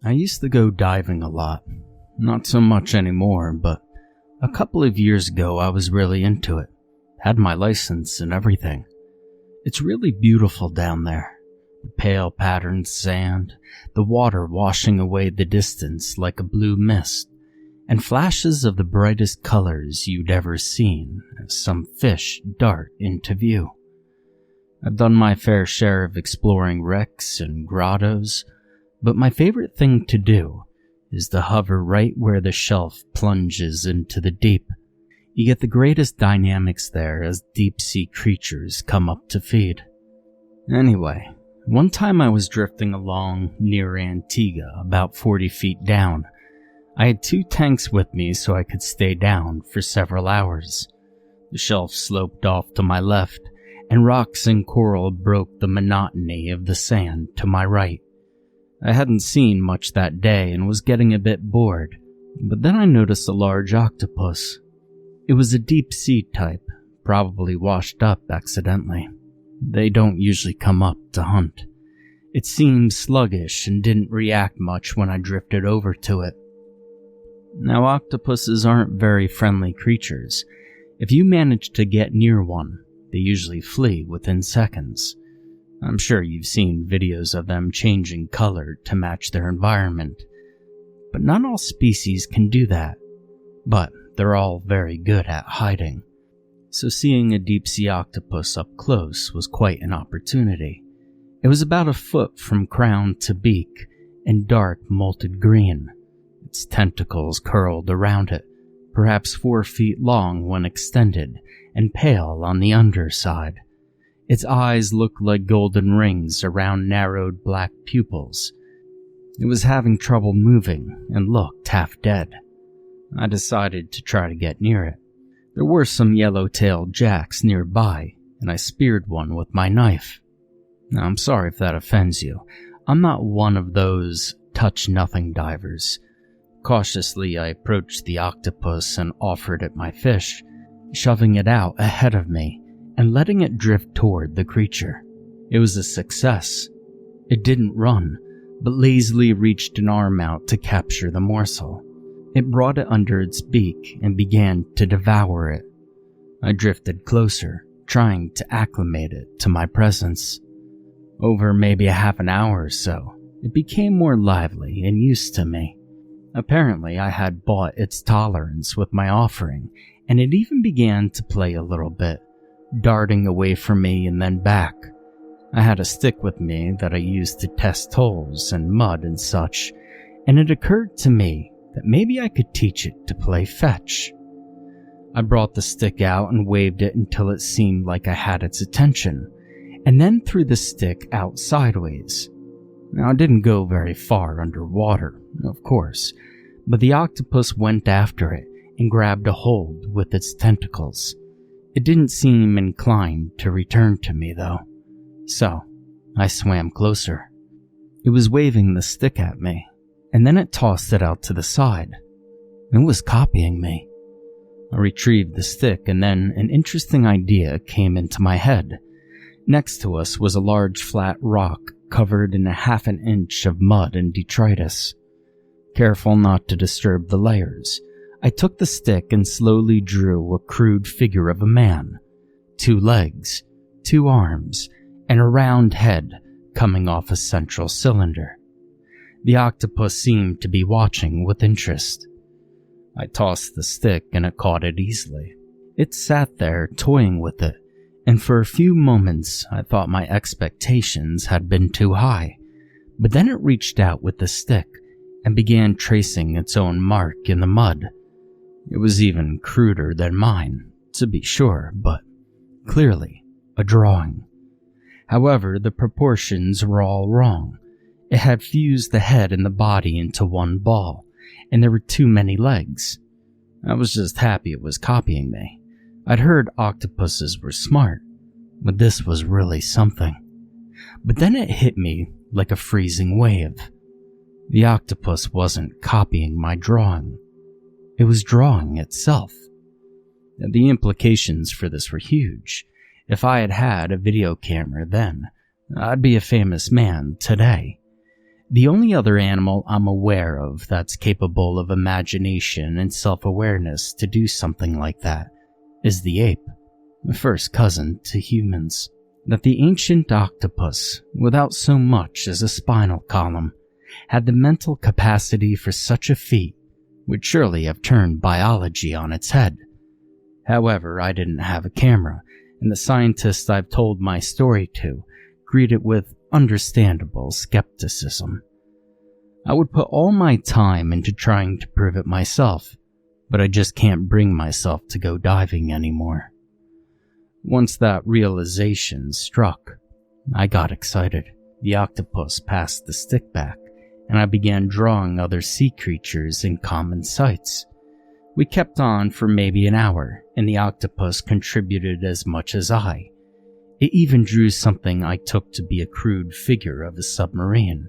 I used to go diving a lot. Not so much anymore, but a couple of years ago I was really into it. Had my license and everything. It's really beautiful down there. The pale patterned sand, the water washing away the distance like a blue mist, and flashes of the brightest colors you'd ever seen as some fish dart into view. I've done my fair share of exploring wrecks and grottos, but my favorite thing to do is to hover right where the shelf plunges into the deep. You get the greatest dynamics there as deep-sea creatures come up to feed. Anyway, one time I was drifting along near Antigua, about 40 feet down. I had 2 tanks with me so I could stay down for several hours. The shelf sloped off to my left, and rocks and coral broke the monotony of the sand to my right. I hadn't seen much that day and was getting a bit bored, but then I noticed a large octopus. It was a deep-sea type, probably washed up accidentally. They don't usually come up to hunt. It seemed sluggish and didn't react much when I drifted over to it. Now, octopuses aren't very friendly creatures. If you manage to get near one, they usually flee within seconds. I'm sure you've seen videos of them changing color to match their environment. But not all species can do that. But they're all very good at hiding. So seeing a deep-sea octopus up close was quite an opportunity. It was about a foot from crown to beak and dark molted green. Its tentacles curled around it, perhaps 4 feet long when extended, and pale on the underside. Its eyes looked like golden rings around narrowed black pupils. It was having trouble moving and looked half dead. I decided to try to get near it. There were some yellow-tailed jacks nearby, and I speared one with my knife. Now, I'm sorry if that offends you. I'm not one of those touch-nothing divers. Cautiously, I approached the octopus and offered it my fish, shoving it out ahead of me and letting it drift toward the creature. It was a success. It didn't run, but lazily reached an arm out to capture the morsel. It brought it under its beak and began to devour it. I drifted closer, trying to acclimate it to my presence. Over maybe a half an hour or so, it became more lively and used to me. Apparently, I had bought its tolerance with my offering, and it even began to play a little bit, darting away from me and then back. I had a stick with me that I used to test holes and mud and such, and it occurred to me that maybe I could teach it to play fetch. I brought the stick out and waved it until it seemed like I had its attention, and then threw the stick out sideways. Now, it didn't go very far underwater, of course, but the octopus went after it and grabbed a hold with its tentacles. It didn't seem inclined to return to me, though, so I swam closer. It was waving the stick at me, and then it tossed it out to the side. It was copying me. I retrieved the stick, and then an interesting idea came into my head. Next to us was a large flat rock covered in a half an inch of mud and detritus. Careful not to disturb the layers, I took the stick and slowly drew a crude figure of a man. 2 legs, 2 arms, and a round head coming off a central cylinder. The octopus seemed to be watching with interest. I tossed the stick and it caught it easily. It sat there toying with it, and for a few moments I thought my expectations had been too high. But then it reached out with the stick and began tracing its own mark in the mud. It was even cruder than mine, to be sure, but clearly a drawing. However, the proportions were all wrong. It had fused the head and the body into one ball, and there were too many legs. I was just happy it was copying me. I'd heard octopuses were smart, but this was really something. But then it hit me like a freezing wave. The octopus wasn't copying my drawing. It was drawing itself. The implications for this were huge. If I had had a video camera then, I'd be a famous man today. The only other animal I'm aware of that's capable of imagination and self-awareness to do something like that is the ape, the first cousin to humans. That the ancient octopus, without so much as a spinal column, had the mental capacity for such a feat would surely have turned biology on its head. However, I didn't have a camera, and the scientists I've told my story to greet it with understandable skepticism. I would put all my time into trying to prove it myself, but I just can't bring myself to go diving anymore. Once that realization struck, I got excited. The octopus passed the stick back, and I began drawing other sea creatures and common sights. We kept on for maybe an hour, and the octopus contributed as much as I. It even drew something I took to be a crude figure of a submarine,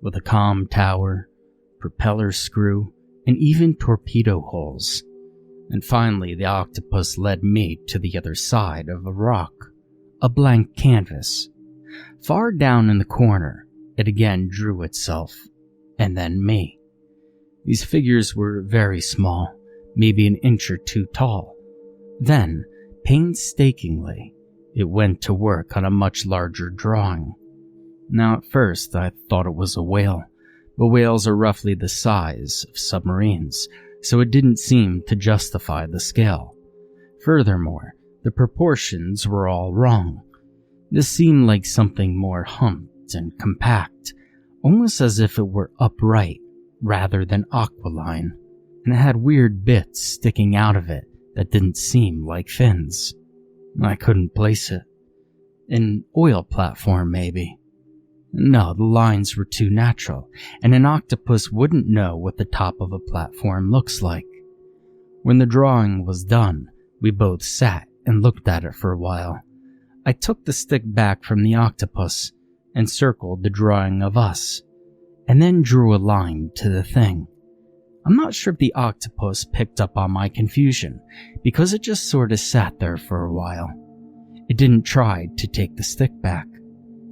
with a comm tower, propeller screw, and even torpedo holes. And finally the octopus led me to the other side of a rock, a blank canvas. Far down in the corner, it again drew itself, and then me. These figures were very small, maybe an inch or two tall. Then, painstakingly, it went to work on a much larger drawing. Now at first I thought it was a whale, but whales are roughly the size of submarines, so it didn't seem to justify the scale. Furthermore, the proportions were all wrong. This seemed like something more humped and compact, almost as if it were upright rather than aquiline, and it had weird bits sticking out of it that didn't seem like fins. I couldn't place it. An oil platform, maybe. No, the lines were too natural, and an octopus wouldn't know what the top of a platform looks like. When the drawing was done, we both sat and looked at it for a while. I took the stick back from the octopus and circled the drawing of us, and then drew a line to the thing. I'm not sure if the octopus picked up on my confusion, because it just sort of sat there for a while. It didn't try to take the stick back.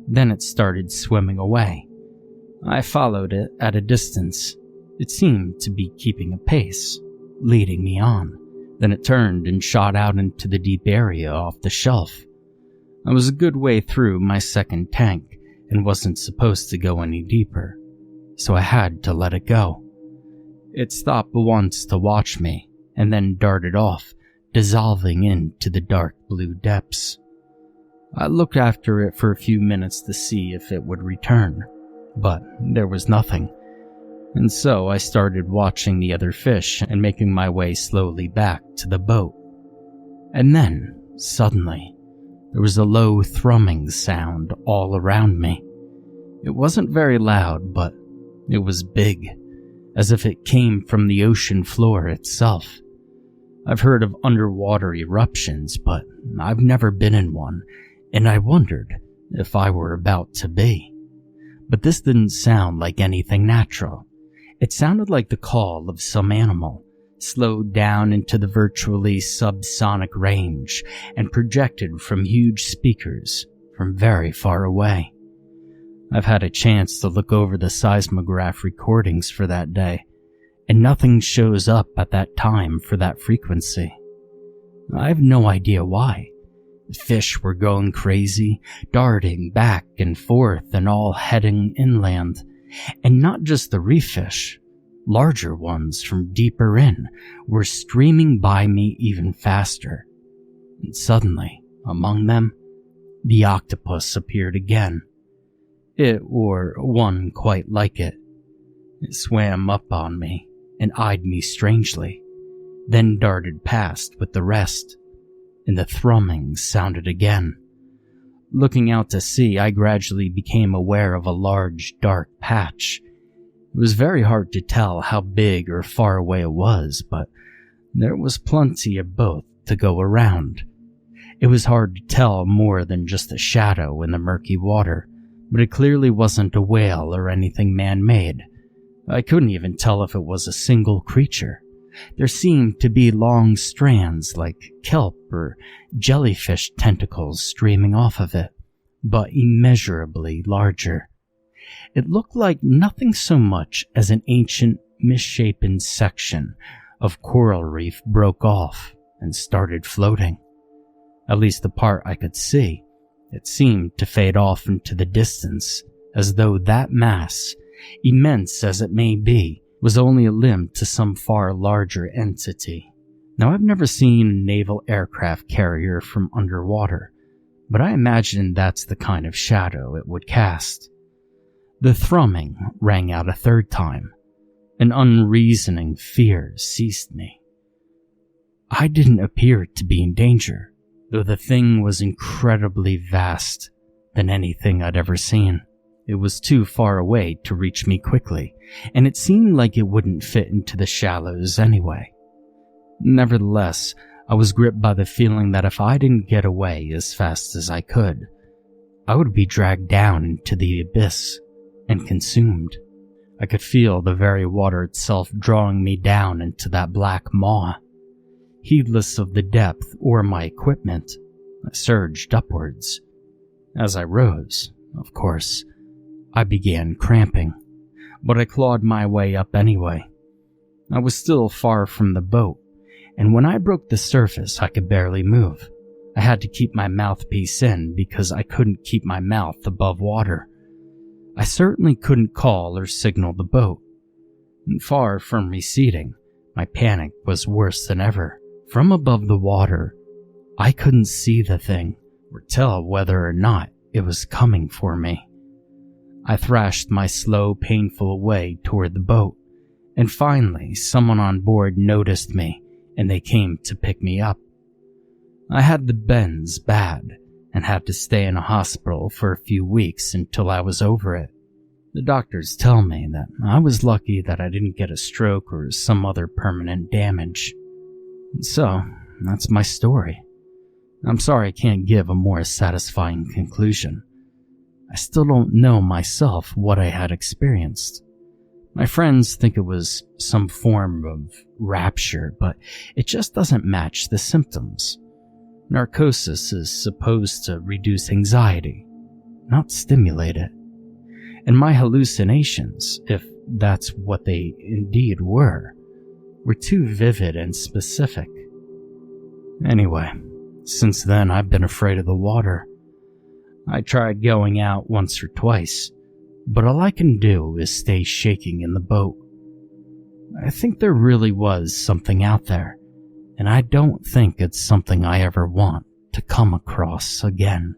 Then it started swimming away. I followed it at a distance. It seemed to be keeping a pace, leading me on. Then it turned and shot out into the deep area off the shelf. I was a good way through my second tank and wasn't supposed to go any deeper, so I had to let it go. It stopped once to watch me and then darted off, dissolving into the dark blue depths. I looked after it for a few minutes to see if it would return, but there was nothing, and so I started watching the other fish and making my way slowly back to the boat. And then, suddenly, there was a low thrumming sound all around me. It wasn't very loud, but it was big, as if it came from the ocean floor itself. I've heard of underwater eruptions, but I've never been in one, and I wondered if I were about to be. But this didn't sound like anything natural. It sounded like the call of some animal, slowed down into the virtually subsonic range and projected from huge speakers from very far away. I've had a chance to look over the seismograph recordings for that day, and nothing shows up at that time for that frequency. I have no idea why. The fish were going crazy, darting back and forth and all heading inland. And not just the reef fish, larger ones from deeper in were streaming by me even faster. And suddenly, among them, the octopus appeared again. It, or one quite like it. It swam up on me and eyed me strangely, then darted past with the rest, and the thrumming sounded again. Looking out to sea, I gradually became aware of a large, dark patch. It was very hard to tell how big or far away it was, but there was plenty of both to go around. It was hard to tell more than just a shadow in the murky water, but it clearly wasn't a whale or anything man-made. I couldn't even tell if it was a single creature. There seemed to be long strands like kelp or jellyfish tentacles streaming off of it, but immeasurably larger. It looked like nothing so much as an ancient, misshapen section of coral reef broke off and started floating. At least the part I could see. It seemed to fade off into the distance, as though that mass, immense as it may be, was only a limb to some far larger entity. Now, I've never seen a naval aircraft carrier from underwater, but I imagine that's the kind of shadow it would cast. The thrumming rang out a third time. An unreasoning fear seized me. I didn't appear to be in danger, though the thing was incredibly vast than anything I'd ever seen. It was too far away to reach me quickly, and it seemed like it wouldn't fit into the shallows anyway. Nevertheless, I was gripped by the feeling that if I didn't get away as fast as I could, I would be dragged down into the abyss and consumed. I could feel the very water itself drawing me down into that black maw. Heedless of the depth or my equipment, I surged upwards. As I rose, of course, I began cramping, but I clawed my way up anyway. I was still far from the boat, and when I broke the surface, I could barely move. I had to keep my mouthpiece in because I couldn't keep my mouth above water. I certainly couldn't call or signal the boat. And far from receding, my panic was worse than ever. From above the water, I couldn't see the thing or tell whether or not it was coming for me. I thrashed my slow, painful way toward the boat, and finally someone on board noticed me, and they came to pick me up. I had the bends bad, and had to stay in a hospital for a few weeks until I was over it. The doctors tell me that I was lucky that I didn't get a stroke or some other permanent damage. And so, that's my story. I'm sorry I can't give a more satisfying conclusion. I still don't know myself what I had experienced. My friends think it was some form of rapture, but it just doesn't match the symptoms. Narcosis is supposed to reduce anxiety, not stimulate it. And my hallucinations, if that's what they indeed were too vivid and specific. Anyway, since then I've been afraid of the water. I tried going out once or twice, but all I can do is stay shaking in the boat. I think there really was something out there, and I don't think it's something I ever want to come across again.